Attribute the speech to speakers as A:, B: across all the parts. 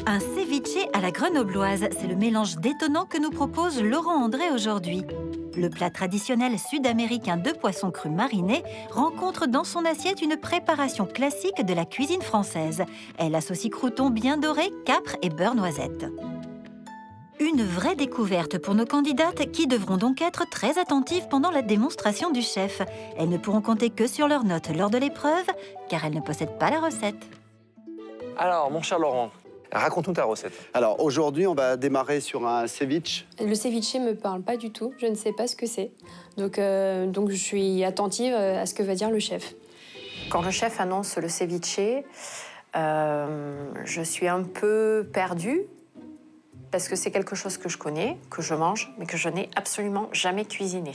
A: Un ceviche à la grenobloise, c'est le mélange détonnant que nous propose Laurent André aujourd'hui. Le plat traditionnel sud-américain de poissons crus marinés rencontre dans son assiette une préparation classique de la cuisine française. Elle associe croûtons bien dorés, capres et beurre noisette. Une vraie découverte pour nos candidates qui devront donc être très attentives pendant la démonstration du chef. Elles ne pourront compter que sur leurs notes lors de l'épreuve, car elles ne possèdent pas la recette.
B: Alors, mon cher Laurent, raconte-nous ta recette.
C: Alors aujourd'hui, on va démarrer sur un ceviche.
D: Le ceviche me parle pas du tout, je ne sais pas ce que c'est. Donc je suis attentive à ce que va dire le chef.
E: Quand le chef annonce le ceviche, je suis un peu perdue parce que c'est quelque chose que je connais, que je mange, mais que je n'ai absolument jamais cuisiné.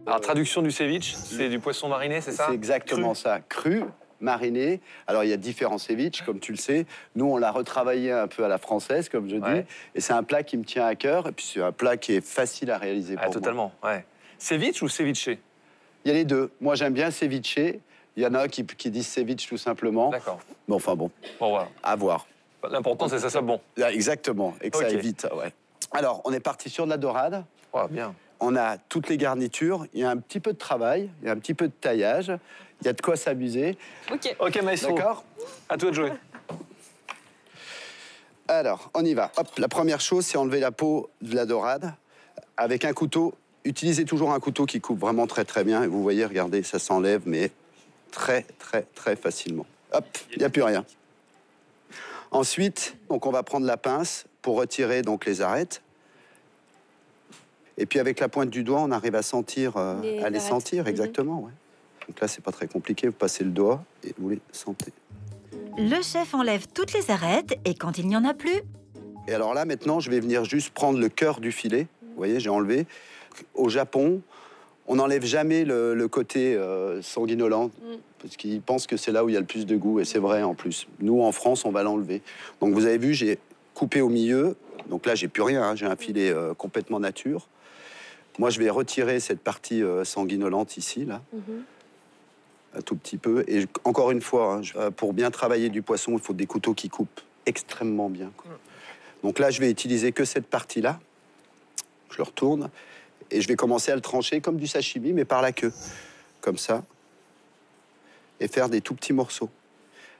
B: Alors, traduction du ceviche, c'est du poisson mariné, c'est ça?
C: C'est exactement ça, cru, mariné. Alors il y a différents ceviches, comme tu le sais. Nous, on l'a retravaillé un peu à la française, comme je dis. Et c'est un plat qui me tient à cœur. Et puis c'est un plat qui est facile à réaliser pour moi.
B: Totalement, ouais. Ceviche ou ceviche?
C: Il y a les deux. Moi, j'aime bien ceviche. Il y en a qui disent ceviche tout simplement.
B: D'accord.
C: Bon, enfin bon,
B: voilà.
C: À voir.
B: L'important, c'est que ça soit bon.
C: Exactement, et que ça évite. Ouais. Alors, on est parti sur de la dorade.
B: Oh, bien.
C: On a toutes les garnitures. Il y a un petit peu de travail, il y a un petit peu de taillage. Il y a de quoi s'amuser.
B: Ok, maestro.
C: D'accord.
B: À toi de jouer.
C: Alors, on y va. Hop, la première chose, c'est enlever la peau de la dorade avec un couteau. Utilisez toujours un couteau qui coupe vraiment très très bien. Et vous voyez, regardez, ça s'enlève, mais très très très facilement. Hop, il n'y a plus rien. Ensuite, donc on va prendre la pince pour retirer donc les arêtes. Et puis avec la pointe du doigt, on arrive à sentir, les sentir, exactement. Ouais. Donc là, c'est pas très compliqué. Vous passez le doigt et vous les sentez.
A: Le chef enlève toutes les arêtes et quand il n'y en a plus...
C: Et alors là, maintenant, je vais venir juste prendre le cœur du filet. Vous voyez, j'ai enlevé. Au Japon, on n'enlève jamais le côté sanguinolent parce qu'ils pensent que c'est là où il y a le plus de goût. Et c'est vrai, en plus. Nous, en France, on va l'enlever. Donc vous avez vu, j'ai coupé au milieu. Donc là, j'ai plus rien. Hein. J'ai un filet complètement nature. Moi, je vais retirer cette partie sanguinolente ici, là. Un tout petit peu. Et encore une fois, hein, pour bien travailler du poisson, il faut des couteaux qui coupent extrêmement bien, quoi. Donc là, je vais utiliser que cette partie-là. Je le retourne. Et je vais commencer à le trancher comme du sashimi, mais par la queue. Comme ça. Et faire des tout petits morceaux.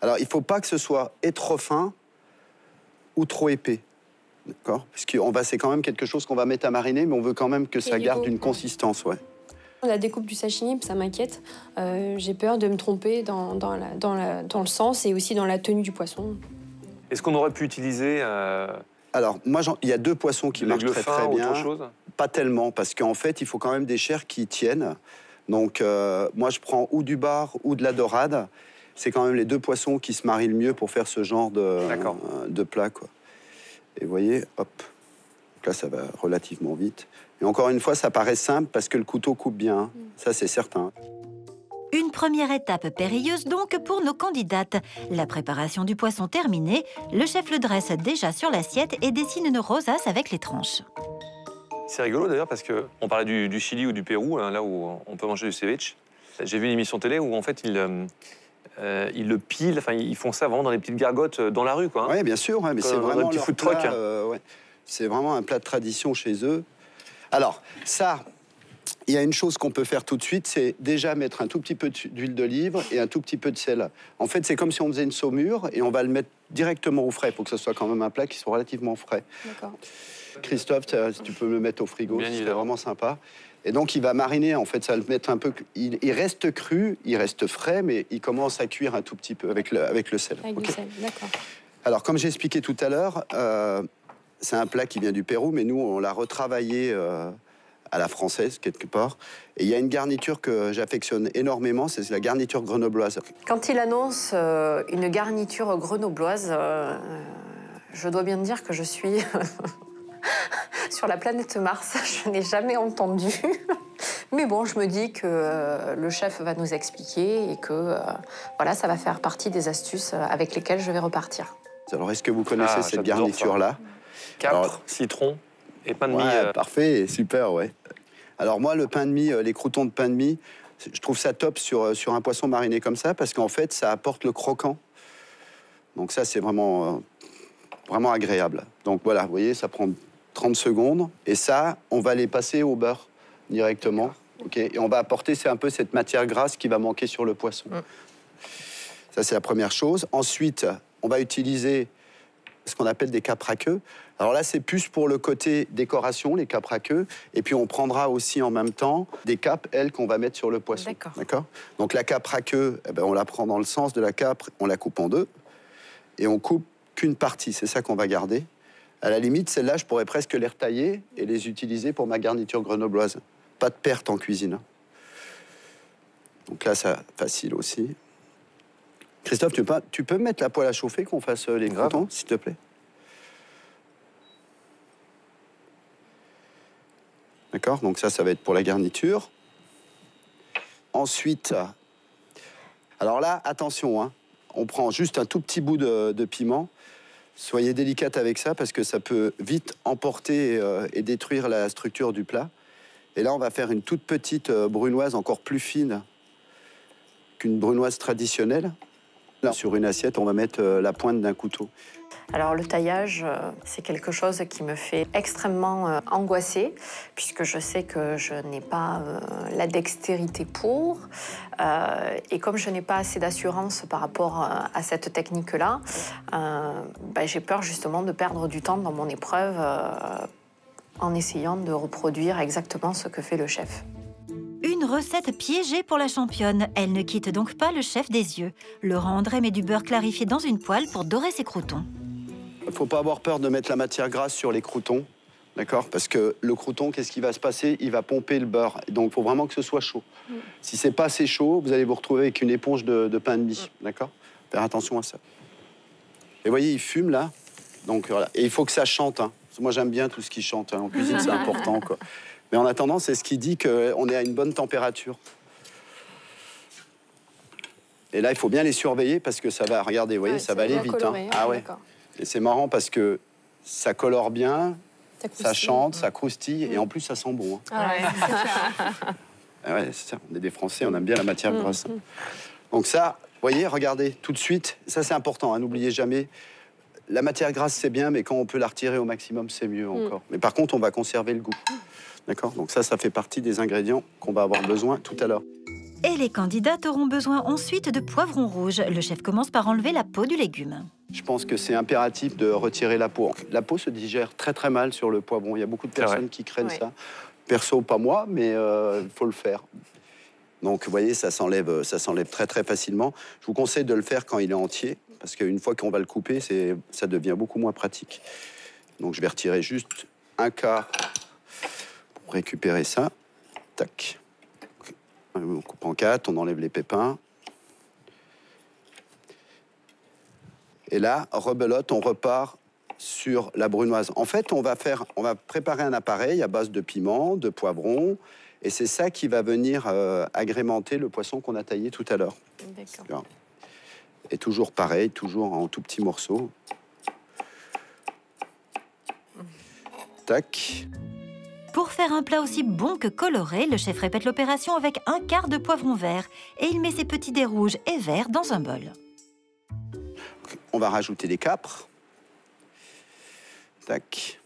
C: Alors, il ne faut pas que ce soit trop fin ou trop épais. D'accord? Parce que c'est quand même quelque chose qu'on va mettre à mariner, mais on veut quand même que ça garde une consistance, ouais.
D: La découpe du sashimi, ça m'inquiète. J'ai peur de me tromper dans le sens et aussi dans la tenue du poisson.
B: Est-ce qu'on aurait pu utiliser...
C: Alors, moi, il y a deux poissons qui marchent très très bien.
B: Autre chose?
C: Pas tellement, parce qu'en fait, il faut quand même des chairs qui tiennent. Donc, moi, je prends ou du bar ou de la dorade. C'est quand même les deux poissons qui se marient le mieux pour faire ce genre de plat, quoi. Et vous voyez, hop, donc là, ça va relativement vite. Et encore une fois, ça paraît simple parce que le couteau coupe bien. Ça, c'est certain.
A: Une première étape périlleuse donc pour nos candidates. La préparation du poisson terminée, le chef le dresse déjà sur l'assiette et dessine une rosace avec les tranches.
B: C'est rigolo d'ailleurs parce qu'on parlait du Chili ou du Pérou, hein, là où on peut manger du ceviche. J'ai vu une émission télé où en fait ils le pilent, enfin ils font ça vraiment dans les petites gargotes dans la rue, quoi.
C: Oui, bien sûr, ouais, mais c'est vraiment
B: petit
C: leur
B: food truck.
C: Ouais. C'est vraiment un plat de tradition chez eux. Alors, ça, il y a une chose qu'on peut faire tout de suite, c'est déjà mettre un tout petit peu d'huile d'olive et un tout petit peu de sel. En fait, c'est comme si on faisait une saumure et on va le mettre directement au frais. Il faut que ce soit quand même un plat qui soit relativement frais.
D: D'accord.
C: Christophe, si tu peux me le mettre au frigo, c'est vraiment sympa. Et donc, il va mariner, en fait, ça va le mettre un peu... Il reste cru, il reste frais, mais il commence à cuire un tout petit peu avec le sel.
D: Avec le sel, d'accord.
C: Alors, comme j'ai expliqué tout à l'heure, c'est un plat qui vient du Pérou, mais nous, on l'a retravaillé à la française, quelque part. Et il y a une garniture que j'affectionne énormément, c'est la garniture grenobloise.
E: Quand il annonce une garniture grenobloise, je dois bien dire que je suis sur la planète Mars. Je n'ai jamais entendu. Mais bon, je me dis que le chef va nous expliquer et que voilà, ça va faire partie des astuces avec lesquelles je vais repartir.
C: Alors, est-ce que vous connaissez cette garniture-là?
B: Capre, citron et pain de mie.
C: Parfait, super, ouais. Alors moi, le pain de mie, les croûtons de pain de mie, je trouve ça top sur un poisson mariné comme ça, parce qu'en fait, ça apporte le croquant. Donc ça, c'est vraiment vraiment agréable. Donc voilà, vous voyez, ça prend 30 secondes. Et ça, on va les passer au beurre directement. Okay, et on va apporter, c'est un peu cette matière grasse qui va manquer sur le poisson. Ça, c'est la première chose. Ensuite, on va utiliser ce qu'on appelle des capres à queue. Alors là, c'est plus pour le côté décoration, les capres à queue. Et puis, on prendra aussi en même temps des capes, elles, qu'on va mettre sur le poisson. D'accord. Donc, la capre à queue, eh ben, on la prend dans le sens de la capre, on la coupe en deux. Et on coupe qu'une partie, c'est ça qu'on va garder. À la limite, celles-là, je pourrais presque les retailler et les utiliser pour ma garniture grenobloise. Pas de perte en cuisine. Hein. Donc là, c'est facile aussi. Christophe, tu peux mettre la poêle à chauffer, qu'on fasse les croûtons, s'il te plaît? D'accord, donc ça va être pour la garniture. Ensuite, alors là, attention, hein, on prend juste un tout petit bout de piment. Soyez délicate avec ça parce que ça peut vite emporter et détruire la structure du plat. Et là, on va faire une toute petite brunoise encore plus fine qu'une brunoise traditionnelle. Là, sur une assiette, on va mettre la pointe d'un couteau.
E: Alors le taillage, c'est quelque chose qui me fait extrêmement angoisser, puisque je sais que je n'ai pas la dextérité pour. Et comme je n'ai pas assez d'assurance par rapport à cette technique-là, j'ai peur justement de perdre du temps dans mon épreuve en essayant de reproduire exactement ce que fait le chef.
A: Une recette piégée pour la championne. Elle ne quitte donc pas le chef des yeux. Laurent André met du beurre clarifié dans une poêle pour dorer ses croûtons.
C: Il ne faut pas avoir peur de mettre la matière grasse sur les croûtons, d'accord? Parce que le crouton, qu'est-ce qui va se passer? Il va pomper le beurre. Donc, il faut vraiment que ce soit chaud. Si ce n'est pas assez chaud, vous allez vous retrouver avec une éponge de pain de mie, d'accord? Faire attention à ça. Et vous voyez, il fume, là. Donc, voilà. Et il faut que ça chante. Hein. Moi, j'aime bien tout ce qui chante. Hein. En cuisine, c'est important, quoi. Mais en attendant, c'est ce qui dit qu'on est à une bonne température. Et là, il faut bien les surveiller parce que ça va, regardez, vous voyez, ça va aller vite.
D: Colorer,
C: hein. Ah ouais. Et c'est marrant parce que ça colore bien, ça chante, ça croustille et en plus, ça sent bon. Hein.
D: Ah ouais,
C: ah ouais, c'est ça. On est des Français, on aime bien la matière grasse. Donc ça, vous voyez, regardez, tout de suite, ça c'est important, hein, n'oubliez jamais. La matière grasse, c'est bien, mais quand on peut la retirer au maximum, c'est mieux encore. Mais par contre, on va conserver le goût. D'accord? Donc ça fait partie des ingrédients qu'on va avoir besoin tout à l'heure.
A: Et les candidates auront besoin ensuite de poivrons rouges. Le chef commence par enlever la peau du légume.
C: Je pense que c'est impératif de retirer la peau. La peau se digère très très mal sur le poivron. Il y a beaucoup de personnes qui craignent ça. Perso, pas moi, mais il faut le faire. Donc, vous voyez, ça s'enlève très très facilement. Je vous conseille de le faire quand il est entier, parce qu'une fois qu'on va le couper, ça devient beaucoup moins pratique. Donc, je vais retirer juste un quart pour récupérer ça. Tac. On coupe en 4, on enlève les pépins. Et là, rebelote, on repart sur la brunoise. En fait, on va préparer un appareil à base de piment, de poivron, et c'est ça qui va venir agrémenter le poisson qu'on a taillé tout à l'heure.
E: D'accord.
C: Et toujours pareil, toujours en tout petits morceaux. Tac.
A: Pour faire un plat aussi bon que coloré, le chef répète l'opération avec un quart de poivron vert et il met ses petits dés rouges et verts dans un bol.
C: On va rajouter des capres. Tac.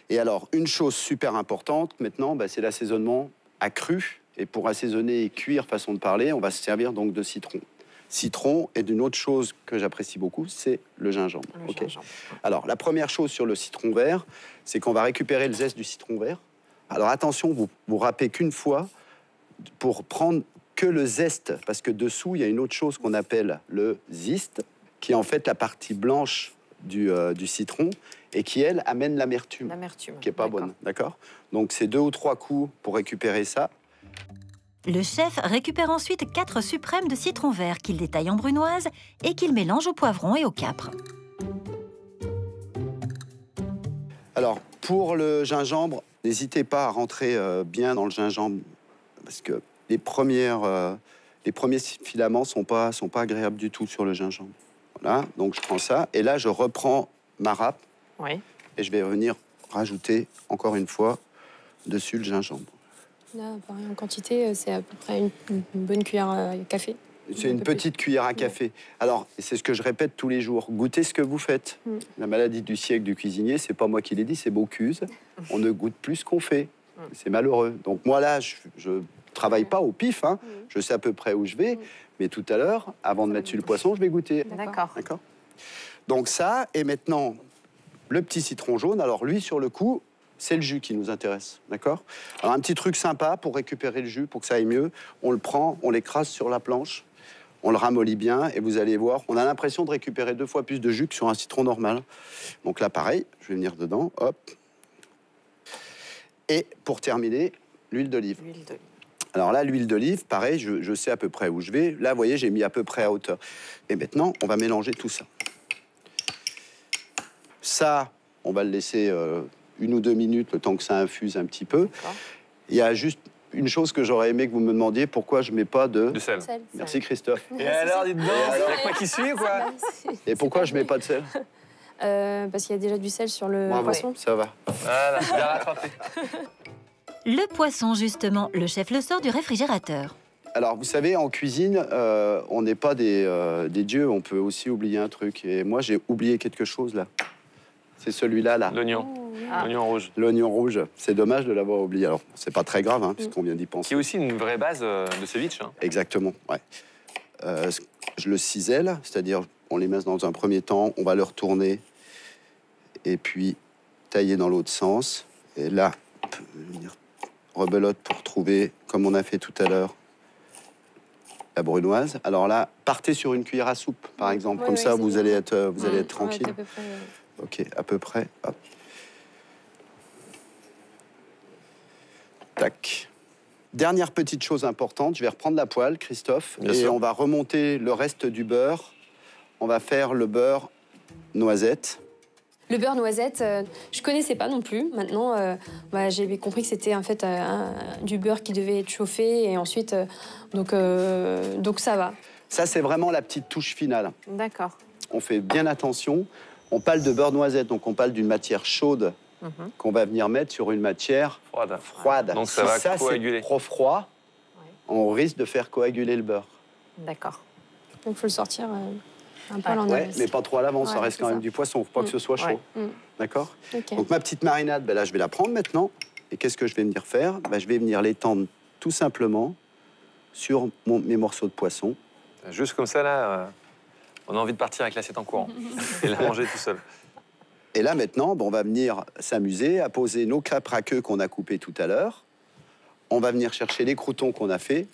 C: Et alors, une chose super importante maintenant, c'est l'assaisonnement accru. Et pour assaisonner et cuire, façon de parler, on va se servir donc de citron. Citron, et d'une autre chose que j'apprécie beaucoup, c'est le gingembre. Gingembre. Alors, la première chose sur le citron vert, c'est qu'on va récupérer le zeste du citron vert. Alors attention, vous râpez qu'une fois pour prendre que le zeste, parce que dessous, il y a une autre chose qu'on appelle le zeste, qui est en fait la partie blanche du citron et qui, elle, amène l'amertume, qui n'est pas bonne, d'accord? Donc c'est 2 ou 3 coups pour récupérer ça.
A: Le chef récupère ensuite 4 suprêmes de citron vert qu'il détaille en brunoise et qu'il mélange au poivron et au capre.
C: Alors, pour le gingembre, n'hésitez pas à rentrer bien dans le gingembre parce que les premiers filaments sont pas agréables du tout sur le gingembre. Voilà, donc je prends ça et là je reprends ma râpe et je vais venir rajouter encore une fois dessus le gingembre.
D: Là, pareil, en quantité, c'est à peu près une bonne cuillère à café.
C: C'est une petite cuillère à café. Alors, c'est ce que je répète tous les jours. Goûtez ce que vous faites. La maladie du siècle du cuisinier, c'est pas moi qui l'ai dit, c'est Bocuse. On ne goûte plus ce qu'on fait. C'est malheureux. Donc moi, là, je travaille pas au pif. Hein. Je sais à peu près où je vais. Mais tout à l'heure, avant de mettre sur le poisson, je vais goûter.
E: D'accord.
C: D'accord. Donc ça, et maintenant, le petit citron jaune. Alors lui, sur le coup, c'est le jus qui nous intéresse. D'accord. Alors un petit truc sympa pour récupérer le jus, pour que ça aille mieux. On le prend, on l'écrase sur la planche. On le ramollit bien et vous allez voir, on a l'impression de récupérer 2 fois plus de jus que sur un citron normal. Donc là, pareil, je vais venir dedans, hop. Et pour terminer, l'huile d'olive. Alors là, l'huile d'olive, pareil, je sais à peu près où je vais. Là, vous voyez, j'ai mis à peu près à hauteur. Et maintenant, on va mélanger tout ça. Ça, on va le laisser 1 ou 2 minutes, le temps que ça infuse un petit peu. Il y a juste une chose que j'aurais aimé que vous me demandiez, pourquoi je ne mets pas de
B: sel.
C: Merci Christophe.
B: Et alors, dites donc, il y a quoi qui suit ou quoi?
C: Et pourquoi je ne mets pas de sel?
D: Parce qu'il y a déjà du sel sur le poisson.
C: Ça va.
B: Voilà, bien rattrapé.
A: Le poisson, justement, le chef le sort du réfrigérateur.
C: Alors, vous savez, en cuisine, on n'est pas des dieux, on peut aussi oublier un truc. Et moi, j'ai oublié quelque chose, là. C'est celui-là, là.
B: L'oignon. L'oignon rouge.
C: L'oignon rouge. C'est dommage de l'avoir oublié. Alors, c'est pas très grave, hein, puisqu'on vient d'y penser.
B: Qui est aussi une vraie base de ceviche. Hein.
C: Exactement, ouais. Je le cisèle, c'est-à-dire, on les met dans un premier temps, on va le retourner, et puis tailler dans l'autre sens. Et là, rebelote pour trouver, comme on a fait tout à l'heure, la brunoise. Alors là, partez sur une cuillère à soupe, par exemple. Comme ça, vous allez être tranquille.
D: À peu près,
C: Ok, à peu près. Hop. Tac. Dernière petite chose importante, je vais reprendre la poêle, Christophe,
B: Bien
C: et
B: sûr.
C: on va remonter le reste du beurre. On va faire le beurre noisette.
D: Le beurre noisette, je connaissais pas non plus. Maintenant, j'ai compris que c'était en fait du beurre qui devait être chauffé et ensuite, donc ça va.
C: Ça, c'est vraiment la petite touche finale.
E: D'accord.
C: On fait bien attention. On parle de beurre noisette, donc on parle d'une matière chaude qu'on va venir mettre sur une matière froide.
B: Donc ça
C: si
B: va coaguler.
C: C'est trop froid, on risque de faire coaguler le beurre.
E: D'accord.
D: Donc il faut le sortir un peu à l'en
C: Ouais,
D: avance.
C: mais pas trop à l'avance, ça
D: Ouais,
C: reste
D: c'est
C: quand même
D: ça.
C: du poisson, faut pas que ce soit chaud.
E: Ouais.
C: D'accord.
D: Ok.
C: Donc ma petite marinade, ben là, je vais la prendre maintenant. Et qu'est-ce que je vais venir faire? Ben, je vais venir l'étendre tout simplement sur mes morceaux de poisson.
B: Juste comme ça, là, on a envie de partir avec l'assiette en courant et la manger tout seul.
C: Et là, maintenant, ben, on va venir s'amuser à poser nos crêpes raqueux qu'on a coupées tout à l'heure. On va venir chercher les croûtons qu'on a fait.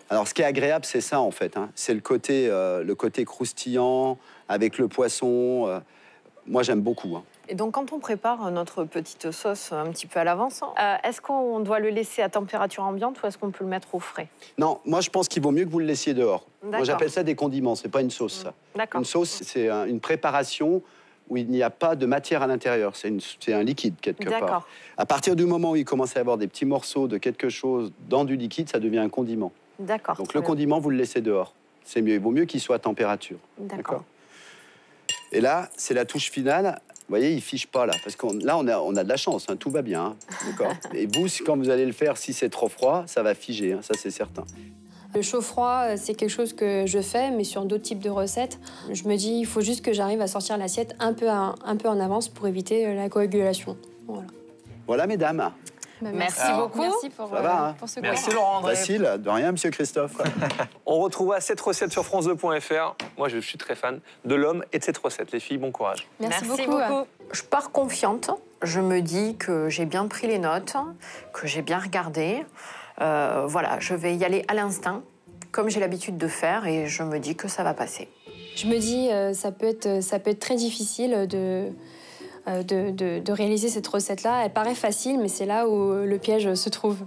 C: Alors, ce qui est agréable, c'est ça, en fait. Hein. C'est le côté croustillant avec le poisson. Moi, j'aime beaucoup. Hein.
E: Et donc, quand on prépare notre petite sauce un petit peu à l'avance, est-ce qu'on doit le laisser à température ambiante ou est-ce qu'on peut le mettre au frais?
C: Non, moi, je pense qu'il vaut mieux que vous le laissiez dehors. Moi,
E: D'accord.
C: j'appelle ça des condiments, c'est pas une sauce, ça.
E: D'accord.
C: Une sauce, c'est une préparation où il n'y a pas de matière à l'intérieur. C'est un liquide, quelque part.
E: D'accord.
C: À partir du moment où il commence à y avoir des petits morceaux de quelque chose dans du liquide, ça devient un condiment.
E: D'accord.
C: Donc,
E: très
C: le
E: bien.
C: condiment, vous le laissez dehors. C'est mieux. Il vaut mieux qu'il soit à température.
E: D'accord.
C: Et là, c'est la touche finale. Vous voyez, il fiche pas là, parce qu'on on a de la chance, hein, tout va bien, hein, d'accord. Et vous, quand vous allez le faire, si c'est trop froid, ça va figer, hein, ça c'est certain.
D: Le chaud-froid, c'est quelque chose que je fais, mais sur d'autres types de recettes. Je me dis, il faut juste que j'arrive à sortir l'assiette un peu en avance pour éviter la coagulation. Voilà.
C: Voilà, mesdames.
E: Merci beaucoup.
D: Merci pour,
C: Ça va, hein.
D: pour ce
B: Merci
D: cours.
B: Laurent André.
C: Facile, de rien, monsieur Christophe.
B: On retrouvera cette recette sur france2.fr. Moi, je suis très fan de l'homme et de cette recette. Les filles, bon courage.
D: Merci beaucoup.
E: Je pars confiante. Je me dis que j'ai bien pris les notes, que j'ai bien regardé. Voilà, je vais y aller à l'instinct, comme j'ai l'habitude de faire, et je me dis que ça va passer.
D: Je me dis, ça peut être très difficile de réaliser cette recette-là. Elle paraît facile, mais c'est là où le piège se trouve.